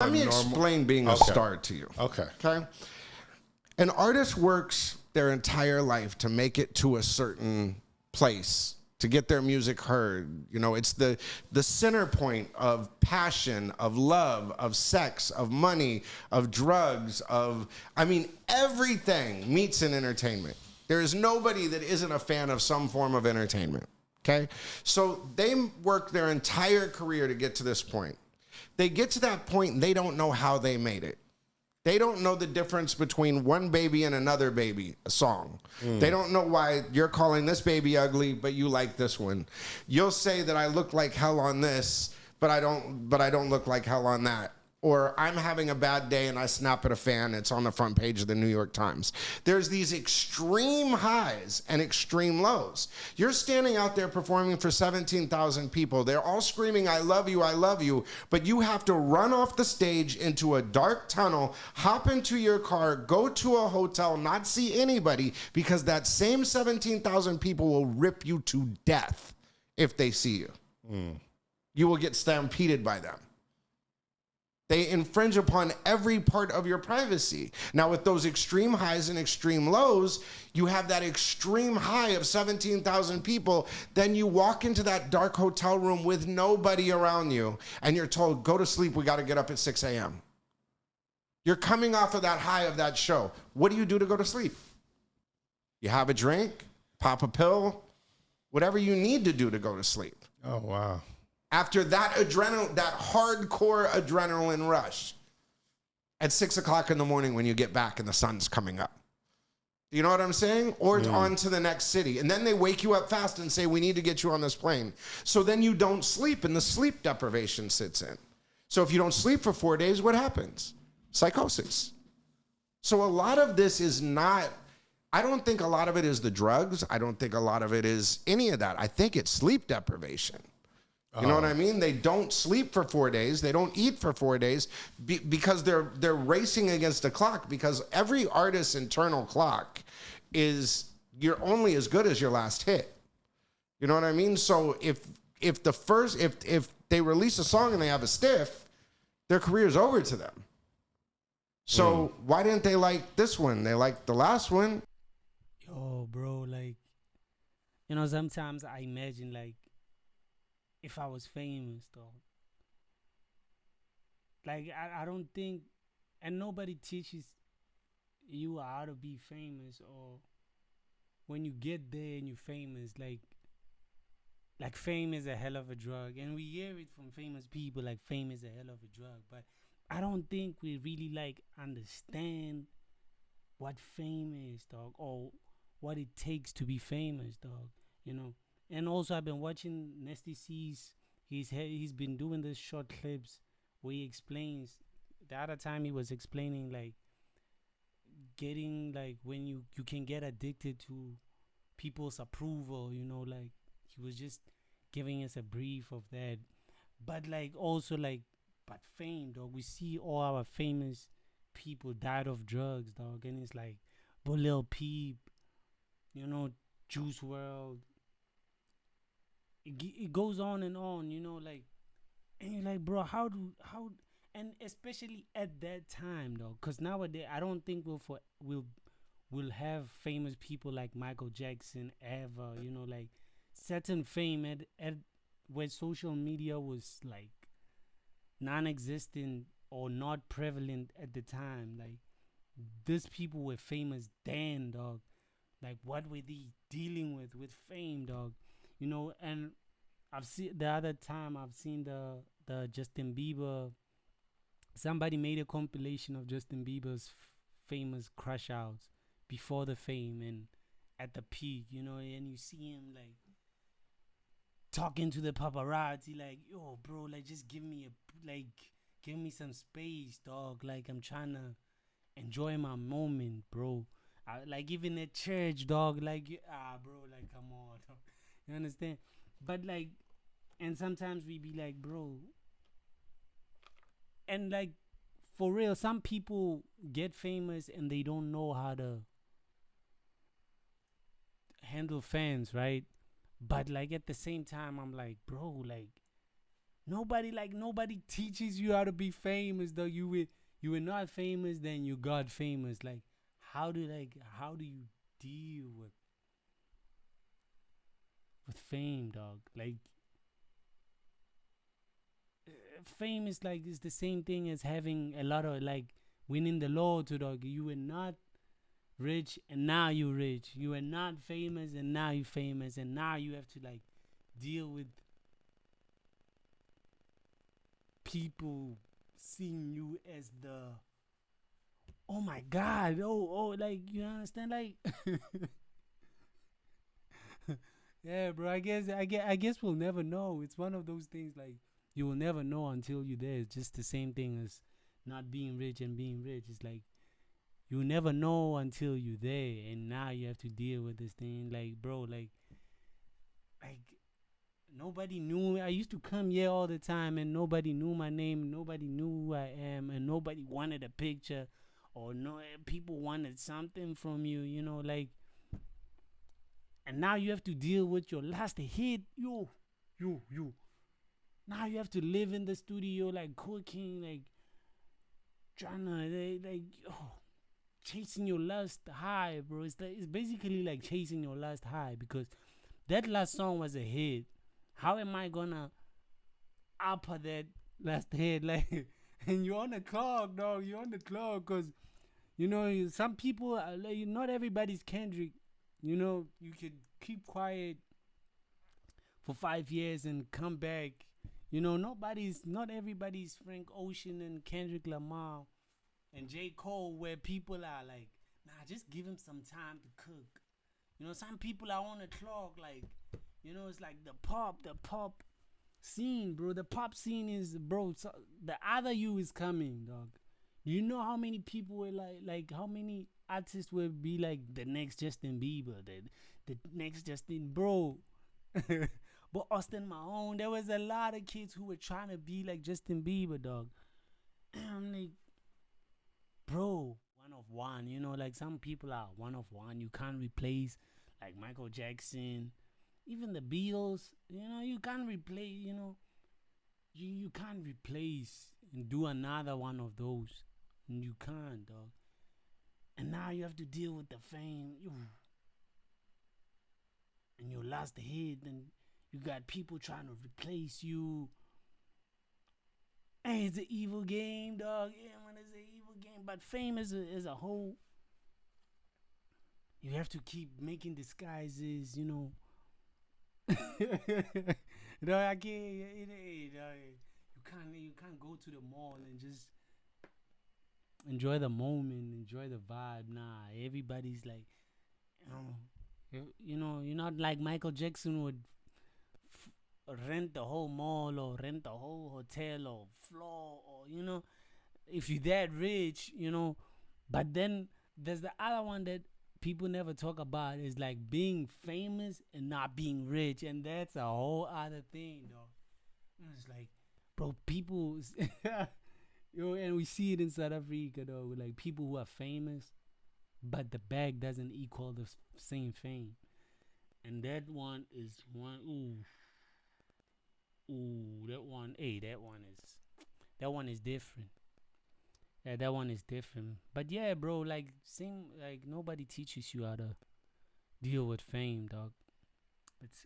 Let me explain being a star to you. Okay. Okay. An artist works their entire life to make it to a certain place, to get their music heard. You know, it's the center point of passion, of love, of sex, of money, of drugs, I mean, everything meets in entertainment. There is nobody that isn't a fan of some form of entertainment. Okay. So they work their entire career to get to this point. They get to that point and they don't know how they made it. They don't know the difference between one baby and another baby, a song. They don't know why you're calling this baby ugly, but you like this one. You'll say that I look like hell on this, but I don't look like hell on that. Or I'm having a bad day and I snap at a fan, it's on the front page of the New York Times. There's these extreme highs and extreme lows. You're standing out there performing for 17,000 people. They're all screaming, I love you, but you have to run off the stage into a dark tunnel, hop into your car, go to a hotel, not see anybody, because that same 17,000 people will rip you to death if they see you. You will get stampeded by them. They infringe upon every part of your privacy. Now, with those extreme highs and extreme lows, you have that extreme high of 17,000 people. Then you walk into that dark hotel room with nobody around you, and you're told, go to sleep, we got to get up at 6 a.m. You're coming off of that high of that show. What do you do to go to sleep? You have a drink, pop a pill, whatever you need to do to go to sleep. Oh, wow. After that that hardcore adrenaline rush at 6 o'clock in the morning when you get back and the sun's coming up. You know what I'm saying? Or on to the next city. And then they wake you up fast and say, we need to get you on this plane. So then you don't sleep and the sleep deprivation sits in. So if you don't sleep for 4 days, what happens? Psychosis. So a lot of this is not, I don't think a lot of it is the drugs. I don't think a lot of it is any of that. I think it's sleep deprivation. You know what I mean? They don't sleep for 4 days. They don't eat for 4 days because they're racing against the clock, because every artist's internal clock is you're only as good as your last hit. You know what I mean? So if they release a song and they have a stiff, their career's over to them. So why didn't they like this one? They liked the last one. Yo, bro, like, you know, sometimes I imagine, like, if I was famous, though. Like, I don't think, and nobody teaches you how to be famous, or when you get there and you're famous, like fame is a hell of a drug. And we hear it from famous people, like fame is a hell of a drug. But I don't think we really, like, understand what fame is, dog, or what it takes to be famous, dog, you know. And also, I've been watching Nasty C's. He's been doing these short clips where he explains. The other time he was explaining, like, getting, like, when you can get addicted to people's approval, you know, like, he was just giving us a brief of that. But, like, also, like, but fame, dog. We see all our famous people died of drugs, dog. And it's like, Lil Peep, you know, Juice WRLD. It goes on, you know, like, and you're like, bro, how, and especially at that time, though, because nowadays I don't think we'll have famous people like Michael Jackson ever, you know, like certain fame at where social media was like non-existent or not prevalent at the time. Like, these people were famous then, dog. Like, what were they dealing with fame, dog? You know, and I've seen the Justin Bieber. Somebody made a compilation of Justin Bieber's famous crush outs before the fame and at the peak, you know, and you see him like talking to the paparazzi, like, yo, bro, like, just give me some space, dog. Like, I'm trying to enjoy my moment, bro. Like, even at church, dog, like, bro, like, come on, dog. You understand? But, like, and sometimes we be like, bro, and, like, for real, some people get famous and they don't know how to handle fans, right? But, like, at the same time, I'm like, bro, like, Nobody teaches you how to be famous, though. You were not famous, then you got famous. Like how do you deal with fame, dog? Like fame is like it's the same thing as having a lot of like winning the lotto, dog. You were not rich and now you rich. You were not famous and now you famous, and now you have to like deal with people seeing you as the oh my god, like you understand, like yeah, bro. I guess we'll never know. It's one of those things like you will never know until you're there. It's just the same thing as not being rich and being rich. It's like you never know until you're there, and now you have to deal with this thing. Like, bro, like nobody knew. I used to come here all the time, and nobody knew my name. Nobody knew who I am, and nobody wanted a picture, or no people wanted something from you. You know, like. And now you have to deal with your last hit. You. Now you have to live in the studio, like cooking, like trying to, like, chasing your last high, bro. It's basically like chasing your last high, because that last song was a hit. How am I gonna upper that last hit? Like, and you're on the clock, dog. You're on the clock, cause you know some people, like, not everybody's Kendrick. You know, you could keep quiet for 5 years and come back. You know, not everybody's Frank Ocean and Kendrick Lamar and J. Cole, where people are like, nah, just give him some time to cook. You know, some people are on the clock, like, you know, it's like the pop scene, bro. The pop scene is, bro, so the other you is coming, dog. You know how many people were like how many artists will be like the next Justin Bieber, the next Justin, bro. But Austin Mahone, there was a lot of kids who were trying to be like Justin Bieber, dog. I'm like, bro, one of one. You know, like some people are one of one. You can't replace like Michael Jackson, even the Beatles. You know, you can't replace. You know, you can't replace and do another one of those. You can't, dog. And now you have to deal with the fame. And your last hit, and you got people trying to replace you. Hey, it's an evil game, dog. Yeah, man, it's an evil game. But fame is a whole. You have to keep making disguises, you know. No, I can't. You can't go to the mall and just enjoy the moment, enjoy the vibe. Nah, everybody's like, you know, you're not like Michael Jackson would rent the whole mall or rent the whole hotel or floor, or you know, if you're that rich, you know. But then there's the other one that people never talk about, is like being famous and not being rich, and that's a whole other thing, dog. It's like, bro, people. Yo, and we see it in South Africa, though, like people who are famous, but the bag doesn't equal the same fame. And that one is one, that one, that one is different. Yeah, that one is different. But yeah, bro, like like nobody teaches you how to deal with fame, dog. It's